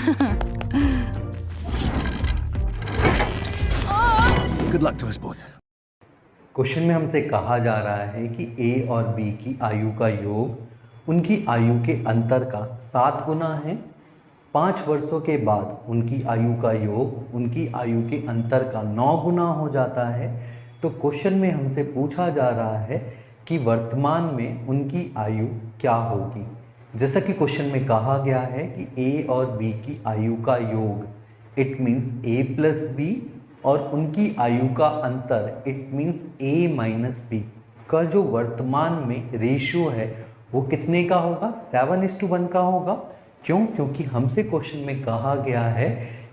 Good luck to us both. Question में हमसे कहा जा रहा है कि ए और बी की आयु का योग उनकी आयु के अंतर का 7 गुना है। 5 वर्षों के बाद उनकी आयु का योग उनकी आयु के अंतर का 9 गुना हो जाता है। तो क्वेश्चन में हमसे पूछा जा रहा है कि वर्तमान में उनकी आयु क्या होगी। जैसा कि क्वेश्चन में कहा गया है कि ए और बी की आयु का योग, it means A plus B, और उनकी आयु का अंतर, it means A minus B का जो वर्तमान में रेशियो है वो कितने का होगा, 7:1 का होगा। क्यों? क्योंकि हमसे क्वेश्चन में कहा गया है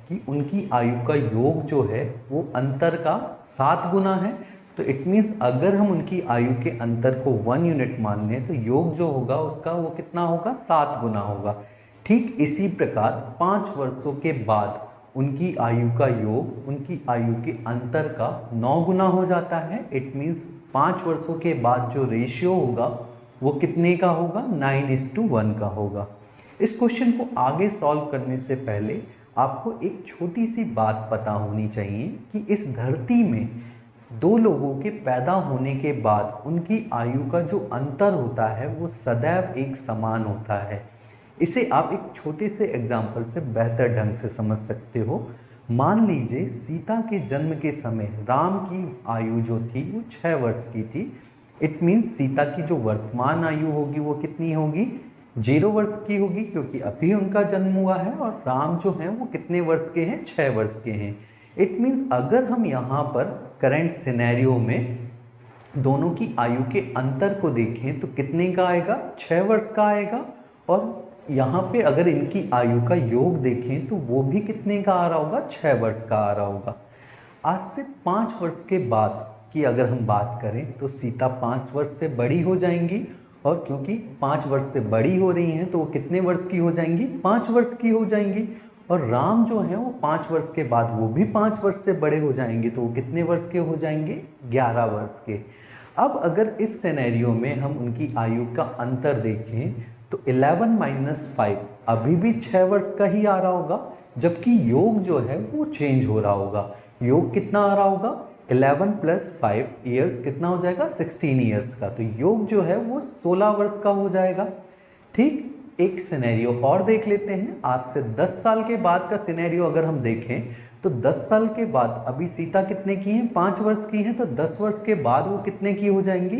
कि उनकी आयु का योग जो है वो अंतर का 7 गुना है। तो इट मीन्स अगर हम उनकी आयु के अंतर को 1 यूनिट मान लें तो योग जो होगा उसका वो कितना होगा, 7 गुना होगा। ठीक इसी प्रकार 5 वर्षों के बाद उनकी आयु का योग उनकी आयु के अंतर का 9 गुना हो जाता है। इट मीन्स 5 वर्षों के बाद जो रेशियो होगा वो कितने का होगा, 9:1 का होगा। इस क्वेश्चन को आगे सॉल्व करने से पहले आपको एक छोटी सी बात पता होनी चाहिए कि इस धरती में 2 लोगों के पैदा होने के बाद उनकी आयु का जो अंतर होता है वो सदैव एक समान होता है। इसे आप एक छोटे से एग्जाम्पल से बेहतर ढंग से समझ सकते हो। मान लीजिए सीता के जन्म के समय राम की आयु जो थी वो 6 वर्ष की थी। इट मीन्स सीता की जो वर्तमान आयु होगी वो कितनी होगी, 0 वर्ष की होगी, क्योंकि अभी उनका जन्म हुआ है। और राम जो हैं वो कितने वर्ष के हैं, 6 वर्ष के हैं। इट मीन्स अगर हम यहाँ पर करंट सिनेरियो में दोनों की आयु के अंतर को देखें तो कितने का आएगा, 6 वर्ष का आएगा। और यहाँ पे अगर इनकी आयु का योग देखें तो वो भी कितने का आ रहा होगा, 6 वर्ष का आ रहा होगा। आज से 5 वर्ष के बाद की अगर हम बात करें तो सीता 5 वर्ष से बड़ी हो जाएंगी, और क्योंकि 5 वर्ष से बड़ी हो रही हैं तो वो कितने वर्ष की हो जाएंगी, 5 वर्ष की हो जाएंगी। और राम जो हैं वो 5 वर्ष के बाद वो भी 5 वर्ष से बड़े हो जाएंगे, तो वो कितने वर्ष के हो जाएंगे, 11 वर्ष के। अब अगर इस सिनेरियो में हम उनकी आयु का अंतर देखें तो 11 - 5 अभी भी 6 वर्ष का ही आ रहा होगा, जबकि योग जो है वो चेंज हो रहा होगा। योग कितना आ रहा होगा, 11 + 5 ईयर्स कितना हो जाएगा, 16 ईयर्स का। तो योग जो है वो 16 वर्ष का हो जाएगा। ठीक एक सिनेरियो और देख लेते हैं। आज से 10 साल के बाद का सिनेरियो अगर हम देखें तो 10 साल के बाद अभी सीता कितने की हैं, 5 वर्ष की हैं, तो 10 वर्ष के बाद वो कितने की हो जाएंगी,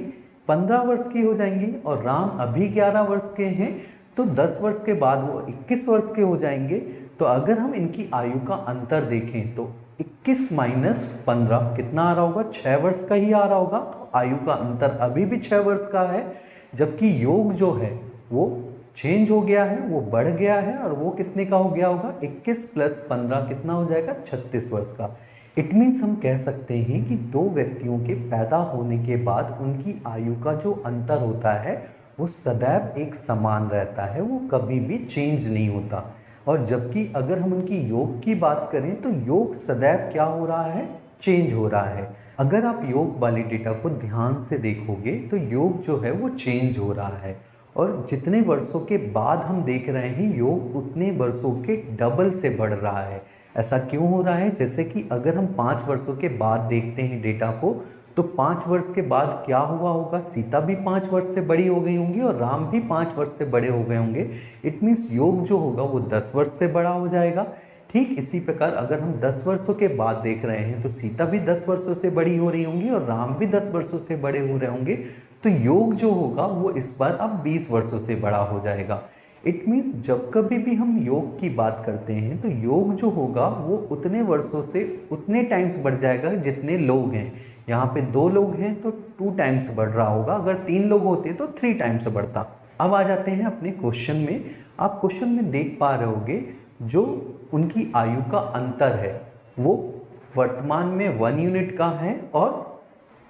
15 वर्ष की हो जाएंगी। और राम अभी 11 वर्ष के हैं, तो 10 वर्ष के बाद वो 21 वर्ष के हो जाएंगे। तो अगर हम इनकी आयु का अंतर देखें तो 21 - 15 कितना आ रहा होगा, 6 वर्ष का ही आ रहा होगा। तो आयु का अंतर अभी भी 6 वर्ष का है, जबकि योग जो है वो चेंज हो गया है, वो बढ़ गया है, और वो कितने का हो गया होगा, 21 + 15 कितना हो जाएगा, 36 वर्ष का। इट मीन्स हम कह सकते हैं कि 2 व्यक्तियों के पैदा होने के बाद उनकी आयु का जो अंतर होता है वो सदैव एक समान रहता है, वो कभी भी चेंज नहीं होता। और जबकि अगर हम उनकी योग की बात करें तो योग सदैव क्या हो रहा है, चेंज हो रहा है। अगर आप योग वाले डेटा को ध्यान से देखोगे तो योग जो है वो चेंज हो रहा है, और जितने वर्षों के बाद हम देख रहे हैं योग उतने वर्षों के डबल से बढ़ रहा है। ऐसा क्यों हो रहा है, जैसे कि अगर हम 5 वर्षों के बाद देखते हैं डेटा को तो 5 वर्ष के बाद क्या हुआ होगा, सीता भी 5 वर्ष से बड़ी हो गई होंगी और राम भी 5 वर्ष से बड़े हो गए होंगे। इट मीन्स योग जो होगा वो 10 वर्ष से बड़ा हो जाएगा। ठीक इसी प्रकार अगर हम 10 वर्षों के बाद देख रहे हैं तो सीता भी 10 वर्षों से बड़ी हो रही होंगी और राम भी 10 वर्षों से बड़े हो रहे होंगे। तो योग जो होगा वो इस बार अब 20 वर्षों से बड़ा हो जाएगा। इट मीन्स जब कभी भी हम योग की बात करते हैं तो योग जो होगा वो उतने वर्षों से उतने टाइम्स बढ़ जाएगा जितने लोग हैं। यहाँ पे 2 लोग हैं तो 2 टाइम्स बढ़ रहा होगा, अगर 3 लोग होते तो 3 टाइम्स बढ़ता। अब आ जाते हैं अपने क्वेश्चन में। आप क्वेश्चन में देख पा रहे होगे जो उनकी आयु का अंतर है वो वर्तमान में 1 यूनिट का है और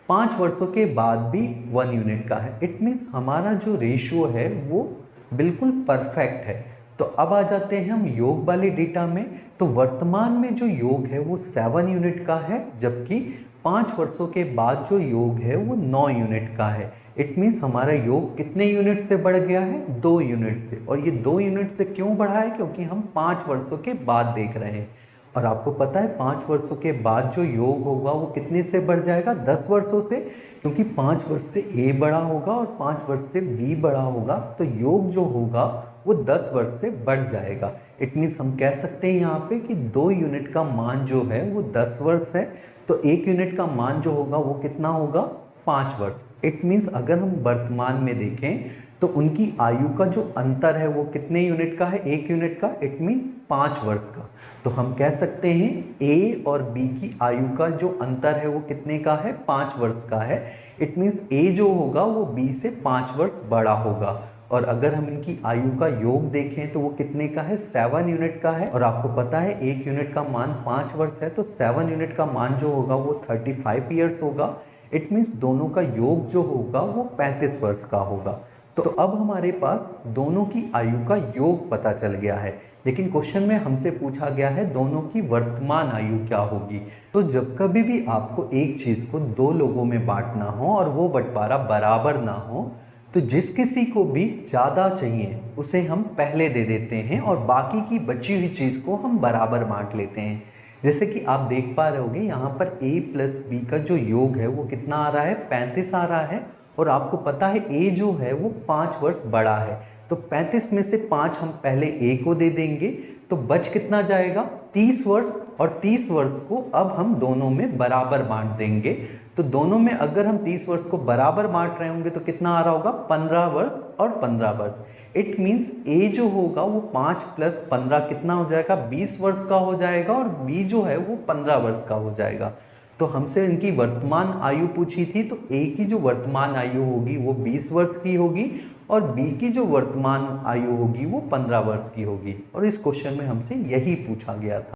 5 वर्षों के बाद भी 1 यूनिट का है। इट मीन्स हमारा जो रेशियो है वो बिल्कुल परफेक्ट है। तो अब आ जाते हैं हम योग वाले डेटा में। तो वर्तमान में जो योग है वो 7 यूनिट का है, जबकि 5 वर्षों के बाद जो योग है वो 9 यूनिट का है। इट मीन्स हमारा योग कितने यूनिट से बढ़ गया है, 2 यूनिट से। और ये 2 यूनिट से क्यों बढ़ा है, क्योंकि हम 5 वर्षों के बाद देख रहे हैं। और आपको पता है 5 वर्षों के बाद जो योग होगा वो कितने से बढ़ जाएगा, 10 वर्षों से, क्योंकि 5 वर्ष से ए बड़ा होगा और 5 वर्ष से बी बड़ा होगा, तो योग जो होगा वो 10 वर्ष से बढ़ जाएगा। इट मीन्स हम कह सकते हैं यहाँ पे कि 2 यूनिट का मान जो है वो 10 वर्ष है, तो 1 यूनिट का मान जो होगा वो कितना होगा, 5 वर्ष। इट मीन्स अगर हम वर्तमान में देखें तो उनकी आयु का जो अंतर है वो कितने यूनिट का है, 1 यूनिट का, इट मीन 5 वर्ष का। तो हम कह सकते हैं ए और बी की आयु का जो अंतर है वो कितने का है, 5 वर्ष का है। इट मीन्स ए जो होगा वो बी से 5 वर्ष बड़ा होगा। और अगर हम इनकी आयु का योग देखें तो वो कितने का है, 7 यूनिट का है। और आपको पता है 1 यूनिट का मान 5 वर्ष है, तो 7 यूनिट का मान जो होगा वो 35 ईयर्स होगा। इट मीन्स दोनों का योग जो होगा वो 35 वर्ष का होगा। तो अब हमारे पास दोनों की आयु का योग पता चल गया है, लेकिन क्वेश्चन में हमसे पूछा गया है दोनों की वर्तमान आयु क्या होगी। तो जब कभी भी आपको एक चीज़ को 2 लोगों में बांटना हो और वो बंटवारा बराबर ना हो, तो जिस किसी को भी ज़्यादा चाहिए उसे हम पहले दे देते हैं और बाकी की बची हुई चीज़ को हम बराबर बांट लेते हैं। जैसे कि आप देख पा रहे होंगे यहाँ पर a प्लस बी का जो योग है वो कितना आ रहा है, 35 आ रहा है। और आपको पता है a जो है वो 5 वर्ष बड़ा है, तो 35 में से 5 हम पहले a को दे देंगे, तो बच कितना जाएगा, 30 वर्ष। और 30 वर्ष को अब हम दोनों में बराबर बांट देंगे। तो दोनों में अगर हम 30 वर्ष को बराबर बांट रहे होंगे तो कितना आ रहा होगा, 15 वर्ष और 15 वर्ष। इट मीन्स ए जो होगा वो 5 प्लस 15 कितना हो जाएगा, 20 वर्ष का हो जाएगा, और बी जो है वो 15 वर्ष का हो जाएगा। तो हमसे इनकी वर्तमान आयु पूछी थी, तो ए की जो वर्तमान आयु होगी वो 20 वर्ष की होगी और बी की जो वर्तमान आयु होगी वो 15 वर्ष की होगी। और इस क्वेश्चन में हमसे यही पूछा गया था।